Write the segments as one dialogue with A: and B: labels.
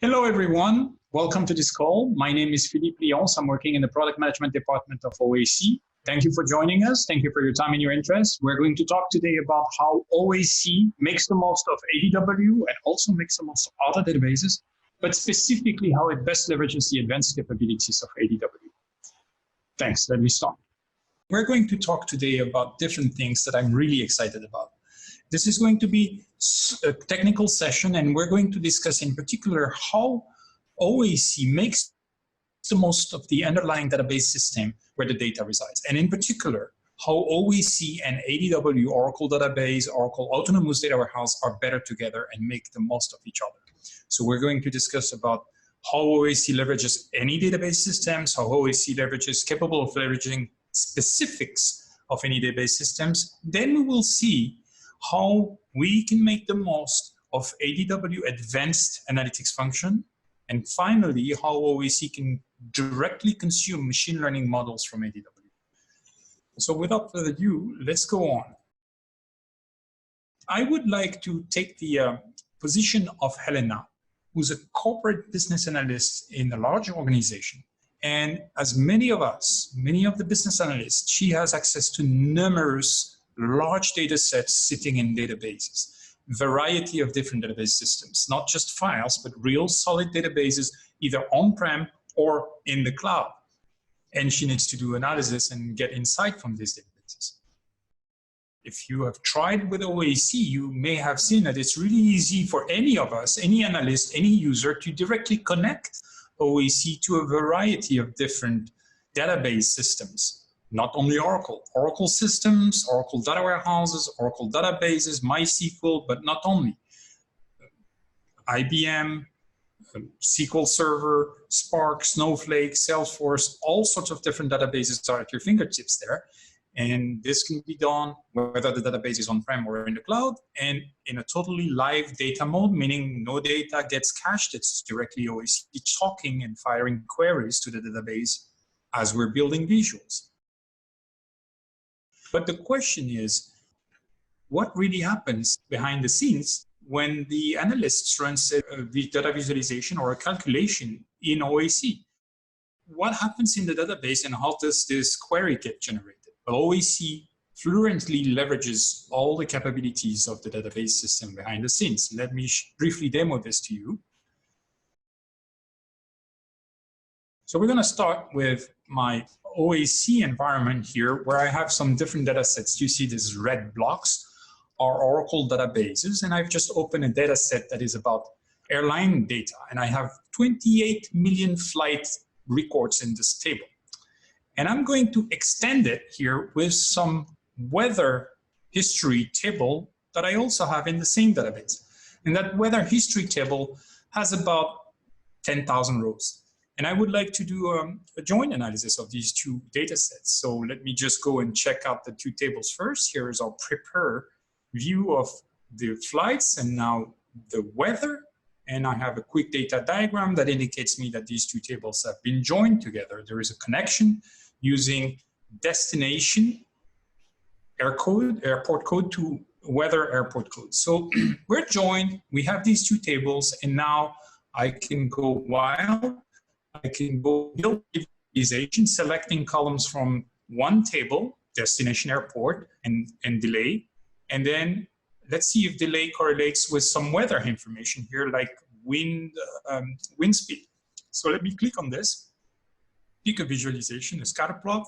A: Hello, everyone. Welcome to this call. My name is Philippe. I'm working in the product management department of OAC. Thank you for joining us. Thank you for your time and your interest. We're going to talk today about how OAC makes the most of ADW and also makes the most of other databases, but specifically how it best leverages the advanced capabilities of ADW. Thanks. Let me start. We're going to talk today about different things that I'm really excited about. This is going to be a technical session, and we're going to discuss in particular how OAC makes the most of the underlying database system where the data resides. And in particular, how OAC and ADW, Oracle Database, Oracle Autonomous Data Warehouse are better together and make the most of each other. So we're going to discuss about how OAC leverages any database systems, how OAC is capable of leveraging specifics of any database systems. Then we will see how we can make the most of ADW advanced analytics function. And finally, how OAC can directly consume machine learning models from ADW. So without further ado, let's go on. I would like to take the position of Helena, who's a corporate business analyst in a large organization. And as many of us, many of the business analysts, she has access to numerous large data sets sitting in databases, variety of different database systems, not just files, but real solid databases, either on-prem or in the cloud. And she needs to do analysis and get insight from these databases. If you have tried with OAC, you may have seen that it's really easy for any of us, any analyst, any user to directly connect OAC to a variety of different database systems. Not only Oracle systems, Oracle data warehouses, Oracle databases, MySQL, but not only. IBM, SQL Server, Spark, Snowflake, Salesforce, all sorts of different databases are at your fingertips there. And this can be done whether the database is on-prem or in the cloud, and in a totally live data mode, meaning no data gets cached. It's directly OAC talking and firing queries to the database as we're building visuals. But the question is, what really happens behind the scenes when the analysts run the data visualization or a calculation in OAC? What happens in the database and how does this query get generated? OAC fluently leverages all the capabilities of the database system behind the scenes. Let me briefly demo this to you. So we're going to start with my OAC environment here, where I have some different data sets. You see these red blocks are Oracle databases, and I've just opened a data set that is about airline data, and I have 28 million flight records in this table. And I'm going to extend it here with some weather history table that I also have in the same database. And that weather history table has about 10,000 rows. And I would like to do a joint analysis of these two data sets. So let me just go and check out the two tables first. Here is our prepare view of the flights and now the weather. And I have a quick data diagram that indicates me that these two tables have been joined together. There is a connection using destination airport code to weather airport code. So we're joined, we have these two tables, and now I can go wild. I can go build visualization, selecting columns from one table, destination airport and delay. And then let's see if delay correlates with some weather information here, like wind speed. So let me click on this, pick a visualization, a scatter plot.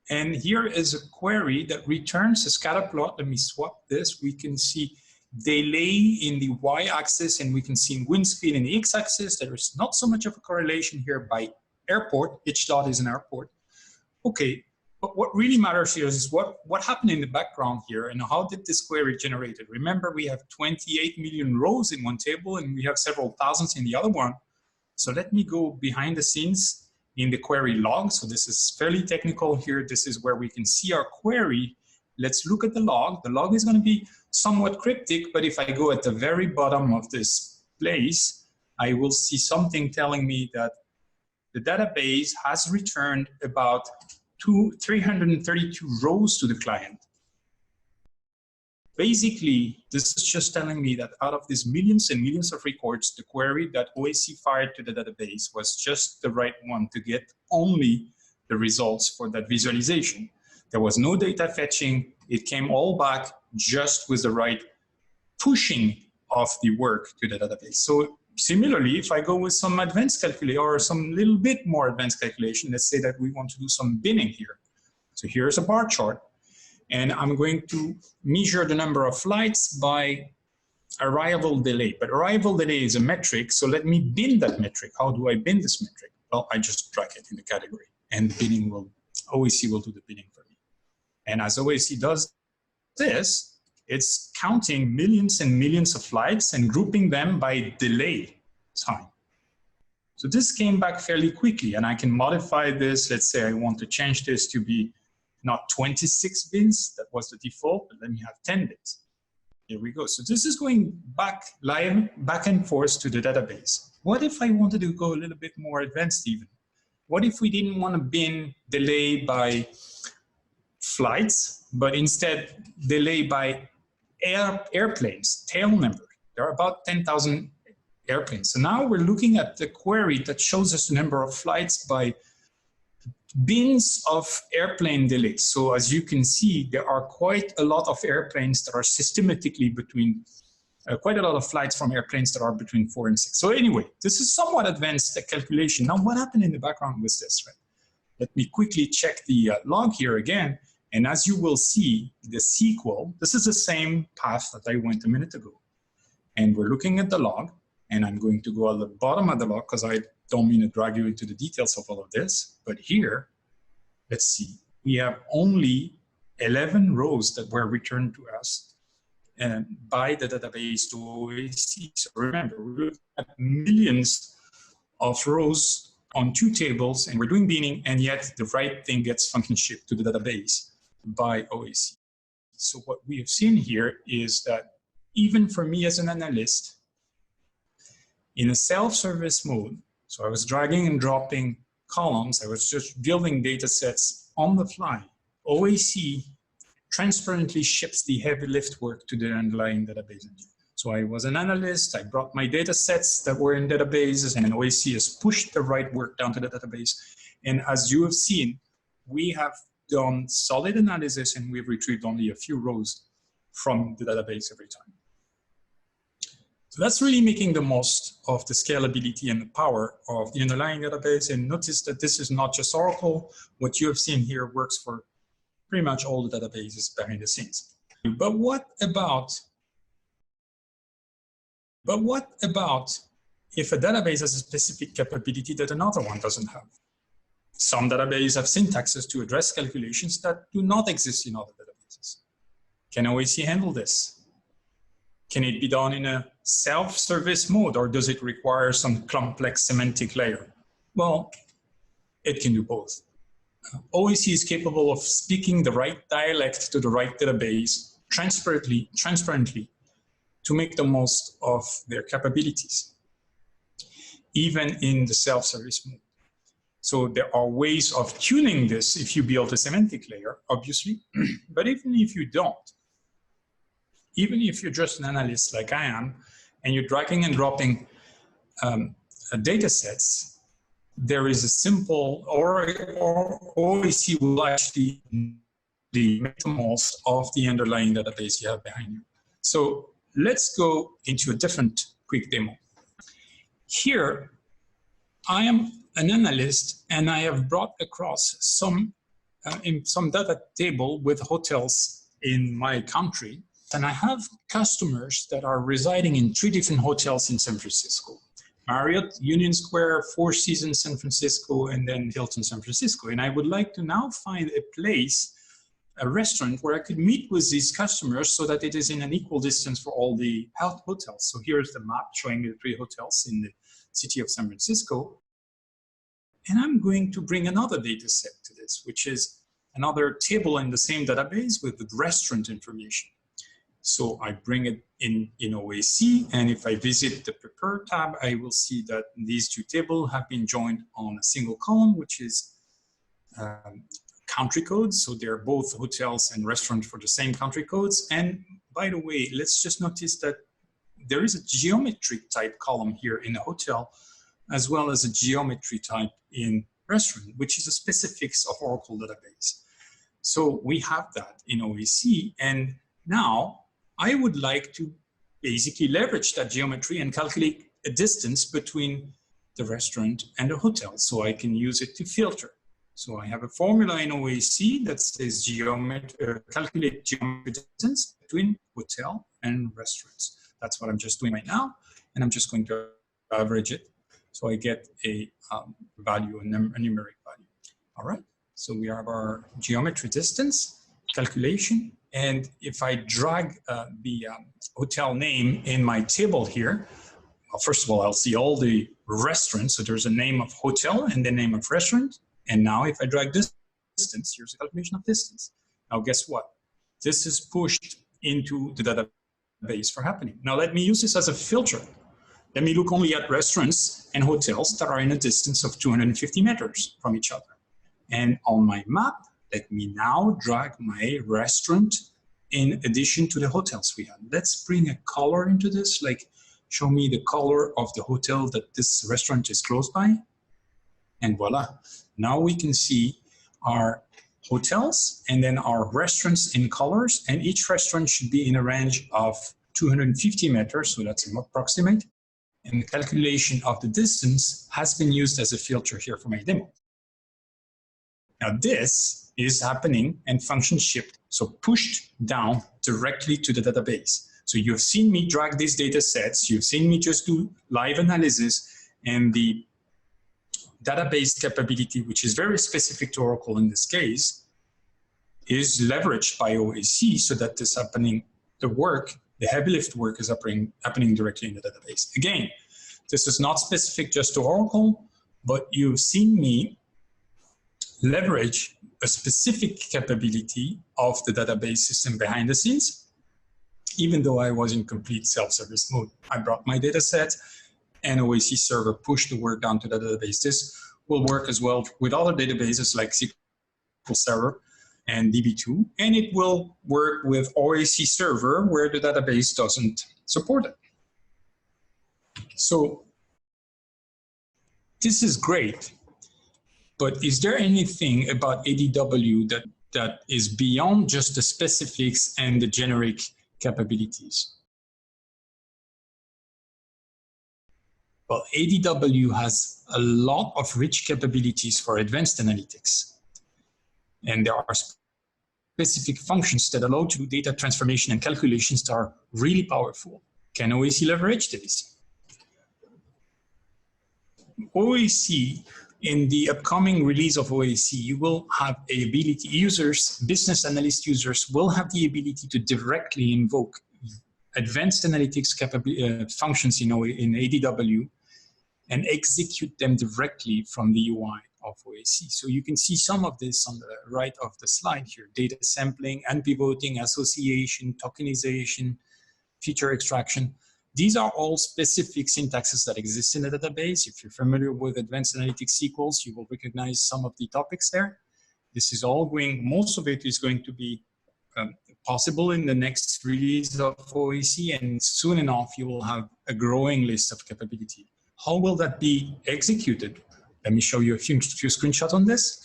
A: And here is a query that returns a scatter plot. Let me swap this. We can see delay in the y-axis, and we can see wind speed in the x-axis. There is not so much of a correlation here by airport. Each dot is an airport. Okay, but what really matters here is what happened in the background here and how did this query generated? Remember, we have 28 million rows in one table and we have several thousands in the other one. So let me go behind the scenes in the query log. So this is fairly technical here. This is where we can see our query. Let's look at the log. The log is going to be somewhat cryptic, but if I go at the very bottom of this place, I will see something telling me that the database has returned about 332 rows to the client. Basically, this is just telling me that out of these millions and millions of records, the query that OAC fired to the database was just the right one to get only the results for that visualization. There was no data fetching. It came all back just with the right pushing of the work to the database. So similarly, if I go with some advanced calculation or some little bit more advanced calculation, let's say that we want to do some binning here. So here's a bar chart, and I'm going to measure the number of flights by arrival delay. But arrival delay is a metric, so let me bin that metric. How do I bin this metric? Well, I just drag it in the category, and the binning will, OAC will do the binning for me. And as OAC does this, it's counting millions and millions of flights and grouping them by delay time. So this came back fairly quickly, and I can modify this. Let's say I want to change this to be not 26 bins, that was the default, but let me have 10 bins. Here we go. So this is going back live, back and forth to the database. What if I wanted to go a little bit more advanced even? What if we didn't want to bin delay by flights, but instead delay by airplanes, tail number? There are about 10,000 airplanes. So now we're looking at the query that shows us the number of flights by bins of airplane delays. So as you can see, there are quite a lot of airplanes that are systematically between, quite a lot of flights from airplanes that are between 4 and 6. So anyway, this is somewhat advanced calculation. Now what happened in the background with this, right? Let me quickly check the log here again. And as you will see, the SQL, this is the same path that I went a minute ago. And we're looking at the log, and I'm going to go at the bottom of the log because I don't mean to drag you into the details of all of this, but here, let's see, we have only 11 rows that were returned to us by the database to OAC. So remember, we're looking at millions of rows on 2 tables, and we're doing binning, and yet the right thing gets function shipped to the database by OAC. So what we have seen here is that even for me as an analyst, in a self-service mode, so I was dragging and dropping columns, I was just building data sets on the fly. OAC transparently ships the heavy lift work to the underlying database engine. So I was an analyst, I brought my data sets that were in databases, and OAC has pushed the right work down to the database. And as you have seen, we have done solid analysis, and we've retrieved only a few rows from the database every time. So that's really making the most of the scalability and the power of the underlying database. And notice that this is not just Oracle. What you have seen here works for pretty much all the databases behind the scenes. But what about if a database has a specific capability that another one doesn't have? Some databases have syntaxes to address calculations that do not exist in other databases. Can OAC handle this? Can it be done in a self-service mode, or does it require some complex semantic layer? Well, it can do both. OAC is capable of speaking the right dialect to the right database transparently to make the most of their capabilities, even in the self-service mode. So there are ways of tuning this if you build a semantic layer, obviously, but even if you don't, even if you're just an analyst like I am, and you're dragging and dropping data sets, there is a simple, or OAC will actually make the most of the underlying database you have behind you. So let's go into a different quick demo. Here, I am an analyst, and I have brought across some data table with hotels in my country. And I have customers that are residing in 3 different hotels in San Francisco. Marriott, Union Square, Four Seasons San Francisco, and then Hilton San Francisco. And I would like to now find a place, a restaurant, where I could meet with these customers so that it is in an equal distance for all the hotels. So here's the map showing me the 3 hotels in the city of San Francisco. And I'm going to bring another data set to this, which is another table in the same database with the restaurant information. So I bring it in OAC, and if I visit the Prepare tab, I will see that these 2 tables have been joined on a single column, which is country codes. So they're both hotels and restaurants for the same country codes. And by the way, let's just notice that there is a geometry type column here in the hotel, as well as a geometry type in restaurant, which is a specifics of Oracle database. So we have that in OAC, and now I would like to basically leverage that geometry and calculate a distance between the restaurant and the hotel, so I can use it to filter. So I have a formula in OAC that says calculate geometry distance between hotel and restaurants. That's what I'm just doing right now, and I'm just going to average it, so I get a value, a numeric value. All right, so we have our geometry distance calculation, and if I drag the hotel name in my table here, well, first of all, I'll see all the restaurants, so there's a name of hotel and the name of restaurant, and now if I drag this distance, here's a calculation of distance. Now guess what? This is pushed into the database for happening. Now let me use this as a filter. Let me look only at restaurants and hotels that are in a distance of 250 meters from each other. And on my map, let me now drag my restaurant in addition to the hotels we have. Let's bring a color into this, like show me the color of the hotel that this restaurant is close by. And voila, now we can see our hotels and then our restaurants in colors, and each restaurant should be in a range of 250 meters, so that's an approximate. And the calculation of the distance has been used as a filter here for my demo. Now this is happening and function shipped, so pushed down directly to the database. So you've seen me drag these data sets, you've seen me just do live analysis, and the database capability, which is very specific to Oracle in this case, is leveraged by OAC so that this happening, the work, the heavy lift work is happening directly in the database. Again, this is not specific just to Oracle, but you've seen me leverage a specific capability of the database system behind the scenes. Even though I was in complete self-service mode, I brought my data set and OAC server pushed the work down to the database. This will work as well with other databases like SQL Server and DB2, and it will work with OAC server where the database doesn't support it. So this is great, but is there anything about ADW that is beyond just the specifics and the generic capabilities? Well, ADW has a lot of rich capabilities for advanced analytics. And there are specific functions that allow to do data transformation and calculations that are really powerful. Can OAC leverage this? OAC, in the upcoming release of OAC, you will have a ability, users, business analyst users will have the ability to directly invoke advanced analytics functions in ADW and execute them directly from the UI of OAC. So you can see some of this on the right of the slide here: data sampling, unpivoting, association, tokenization, feature extraction. These are all specific syntaxes that exist in the database. If you're familiar with advanced analytics SQLs, you will recognize some of the topics there. This is all going, most of it is going to be possible in the next release of OAC, and soon enough you will have a growing list of capability. How will that be executed? Let me show you a few screenshots on this.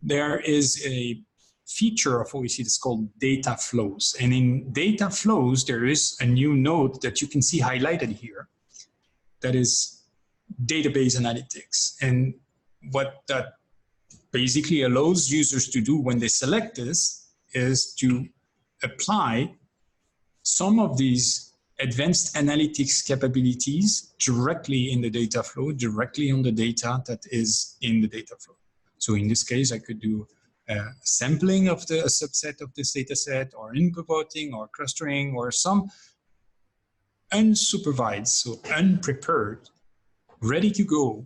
A: There is a feature of OAC that's called data flows. And in data flows, there is a new node that you can see highlighted here that is database analytics. And what that basically allows users to do when they select this is to apply some of these advanced analytics capabilities directly in the data flow, directly on the data that is in the data flow. So in this case, I could do sampling of a subset of this data set, or input-voting, or clustering, or some unsupervised, so unprepared, ready to go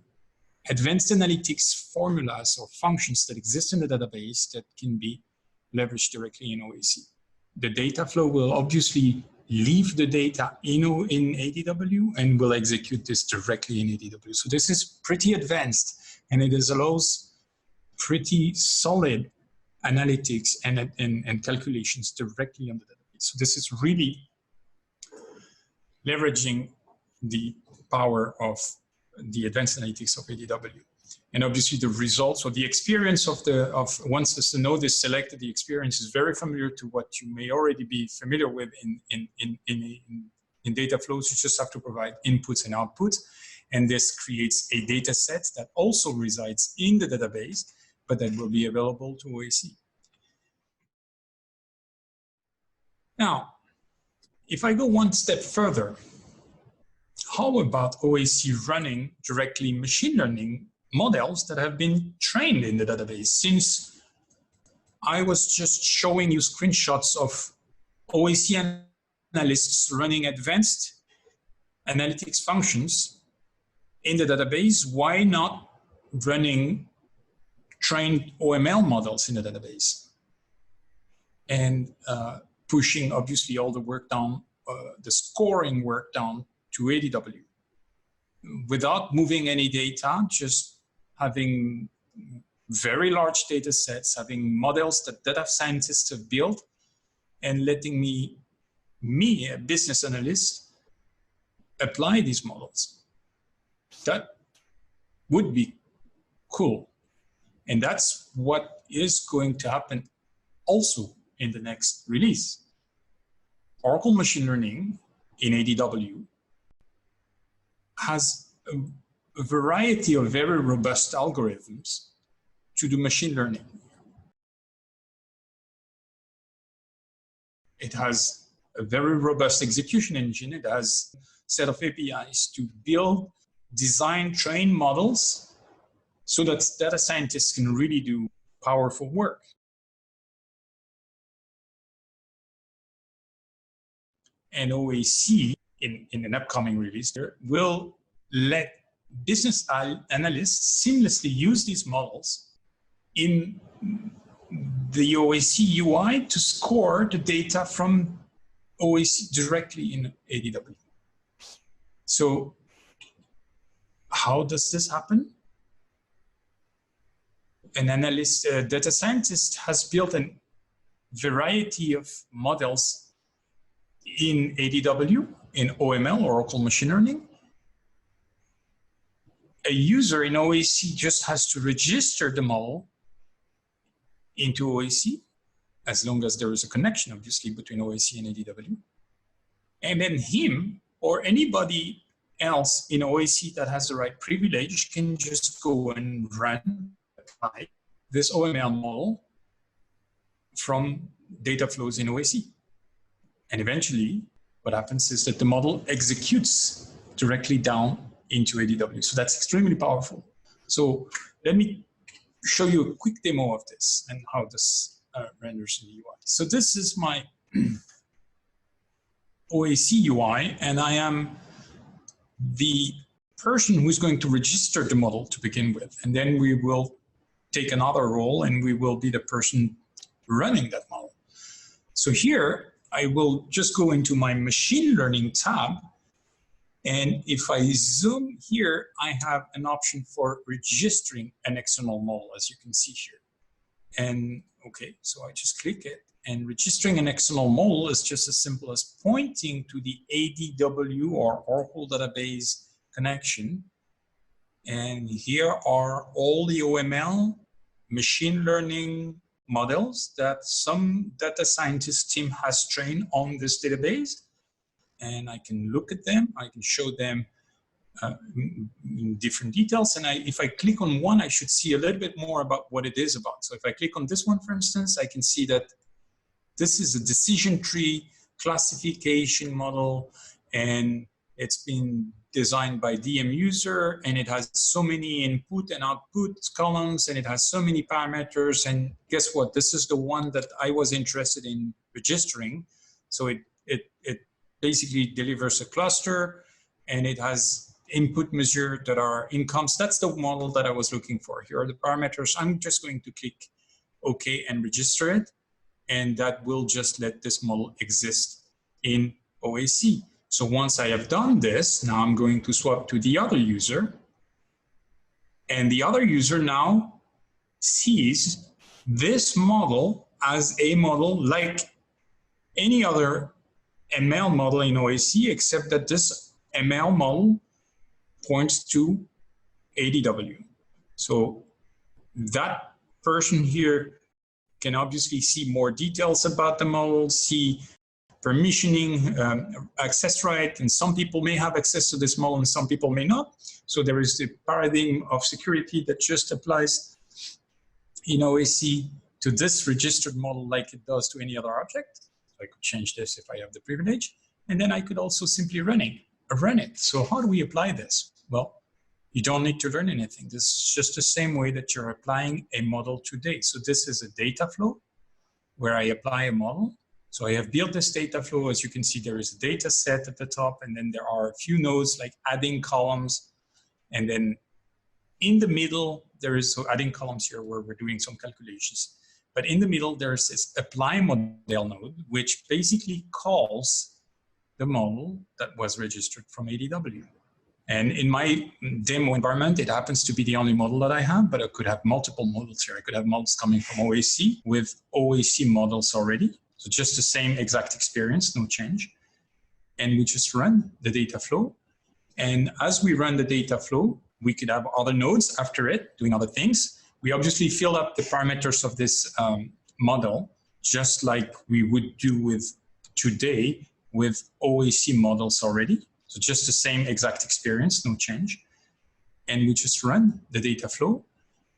A: advanced analytics formulas or functions that exist in the database that can be leveraged directly in OAC. The data flow will obviously leave the data in ADW and will execute this directly in ADW. So this is pretty advanced, and it allows pretty solid analytics and calculations directly on the database. So this is really leveraging the power of the advanced analytics of ADW. And obviously the results or the experience of once the node is selected, the experience is very familiar to what you may already be familiar with in data flows. You just have to provide inputs and outputs. And this creates a data set that also resides in the database, but that will be available to OAC. Now, if I go one step further, how about OAC running directly machine learning models that have been trained in the database? Since I was just showing you screenshots of OAC analysts running advanced analytics functions in the database, why not running trained OML models in the database? And pushing obviously all the work down, the scoring work down to ADW. Without moving any data, just having very large data sets, having models that data scientists have built, and letting me, a business analyst, apply these models. That would be cool. And that's what is going to happen also in the next release. Oracle Machine Learning in ADW has a variety of very robust algorithms to do machine learning. It has a very robust execution engine. It has a set of APIs to build, design, train models so that data scientists can really do powerful work. And OAC, in an upcoming release, there will let business analysts seamlessly use these models in the OAC UI to score the data from OAC directly in ADW. So how does this happen? An analyst, a data scientist has built a variety of models in ADW, in OML, Oracle Machine Learning. A user in OAC just has to register the model into OAC, as long as there is a connection, obviously, between OAC and ADW. And then him or anybody else in OAC that has the right privilege can just go and apply this OML model from data flows in OAC. And eventually, what happens is that the model executes directly down into ADW. So that's extremely powerful. So let me show you a quick demo of this and how this renders in the UI. So this is my OAC UI, and I am the person who's going to register the model to begin with. And then we will take another role and we will be the person running that model. So here, I will just go into my machine learning tab. And if I zoom here, I have an option for registering an external model, as you can see here. And okay, so I just click it. And registering an external model is just as simple as pointing to the ADW or Oracle database connection. And here are all the OML machine learning models that some data scientist team has trained on this database. And I can look at them, I can show them in different details. And if I click on one, I should see a little bit more about what it is about. So if I click on this one, for instance, I can see that this is a decision tree classification model, and it's been designed by DM user, and it has so many input and output columns, and it has so many parameters. And guess what? This is the one that I was interested in registering. So it basically delivers a cluster, and it has input measures that are incomes. That's the model that I was looking for. Here are the parameters. I'm just going to click OK and register it. And that will just let this model exist in OAC. So once I have done this, now I'm going to swap to the other user. And the other user now sees this model as a model like any other ML model in OAC, except that this ML model points to ADW. So that person here can obviously see more details about the model, see permissioning, access right, and some people may have access to this model and some people may not. So there is the paradigm of security that just applies in OAC to this registered model like it does to any other object. I could change this if I have the privilege, and then I could also simply run it. So how do we apply this? Well, you don't need to learn anything. This is just the same way that you're applying a model today. So this is a data flow where I apply a model. So I have built this data flow. As you can see, there is a data set at the top, and then there are a few nodes like adding columns. And then in the middle, there is, so adding columns here where we're doing some calculations. But in the middle, there's this apply model node, which basically calls the model that was registered from ADW. And in my demo environment, it happens to be the only model that I have, but I could have multiple models here. I could have models coming from OAC with OAC models already. So just the same exact experience, no change. And we just run the data flow. And as we run the data flow, we could have other nodes after it doing other things. We obviously fill up the parameters of this model, just like we would do with today with OAC models already. So just the same exact experience, no change. And we just run the data flow.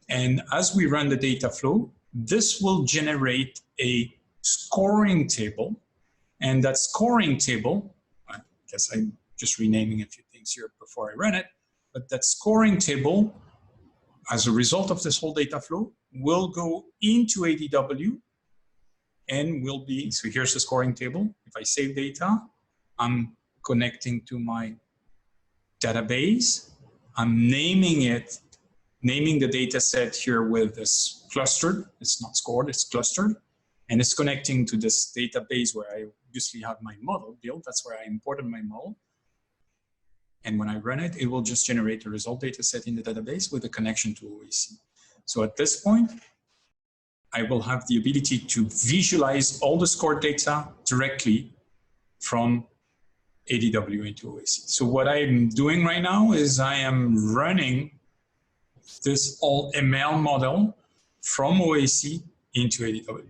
A: And as we run the data flow, this will generate a scoring table. And that scoring table, I guess I'm just renaming a few things here before I run it, but that scoring table, as a result of this whole data flow, will go into ADW and will be, so here's the scoring table. If I save data, I'm connecting to my database. I'm naming it, naming the data set here with this clustered. It's not scored, it's clustered. And it's connecting to this database where I obviously have my model built. That's where I imported my model. And when I run it, it will just generate a result data set in the database with a connection to OAC. So at this point, I will have the ability to visualize all the scored data directly from ADW into OAC. So what I'm doing right now is I am running this all ML model from OAC into ADW.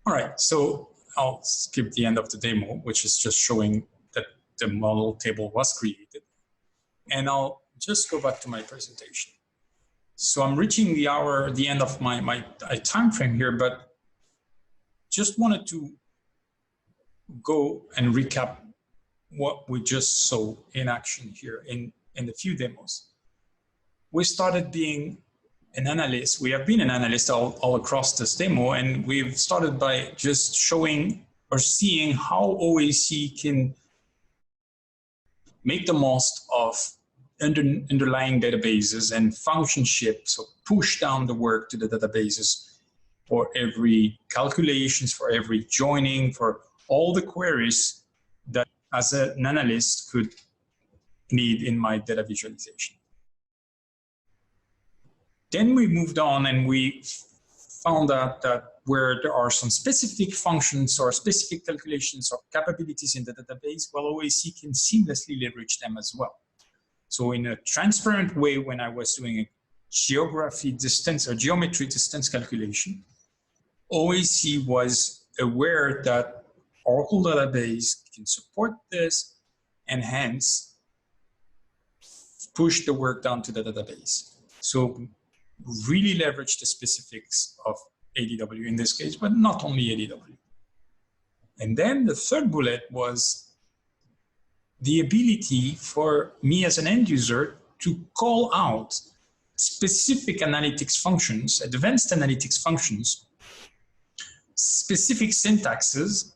A: All right, so I'll skip the end of the demo, which is just showing that the model table was created. And I'll just go back to my presentation. So I'm reaching the end of my time frame here, but just wanted to go and recap what we just saw in action here in the few demos. We started being an analyst. We have been an analyst all across this demo, and we've started by just showing or seeing how OAC can make the most of underlying databases and functionship, so push down the work to the databases for every calculations, for every joining, for all the queries that as an analyst could need in my data visualization. Then we moved on and we found out that where there are some specific functions or specific calculations or capabilities in the database, well, OAC can seamlessly leverage them as well. So in a transparent way, when I was doing a geography distance or geometry distance calculation, OAC was aware that Oracle database can support this and hence push the work down to the database. So really leverage the specifics of ADW in this case, but not only ADW. And then the third bullet was the ability for me as an end user to call out specific analytics functions, advanced analytics functions, specific syntaxes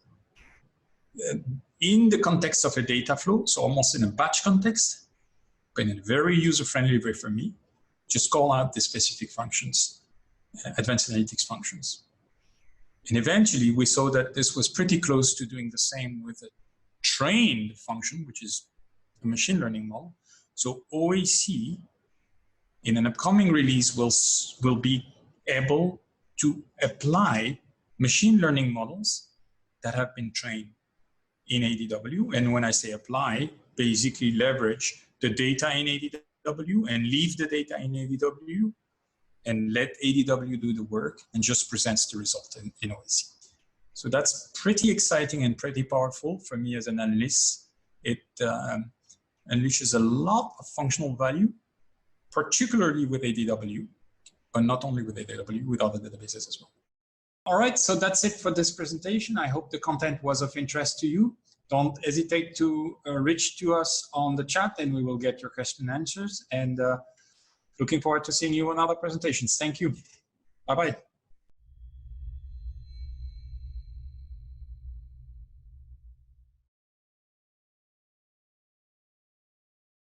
A: in the context of a data flow, so almost in a batch context, but in a very user-friendly way for me. Just call out the specific functions, advanced analytics functions. And eventually we saw that this was pretty close to doing the same with a trained function, which is a machine learning model. So OAC in an upcoming release will be able to apply machine learning models that have been trained in ADW. And when I say apply, basically leverage the data in ADW and leave the data in ADW and let ADW do the work and just presents the result in OAC. So that's pretty exciting and pretty powerful for me as an analyst. It unleashes a lot of functional value, particularly with ADW, but not only with ADW, with other databases as well. All right, so that's it for this presentation. I hope the content was of interest to you. Don't hesitate to reach to us on the chat and we will get your question and answers. And looking forward to seeing you on other presentations. Thank you. Bye-bye.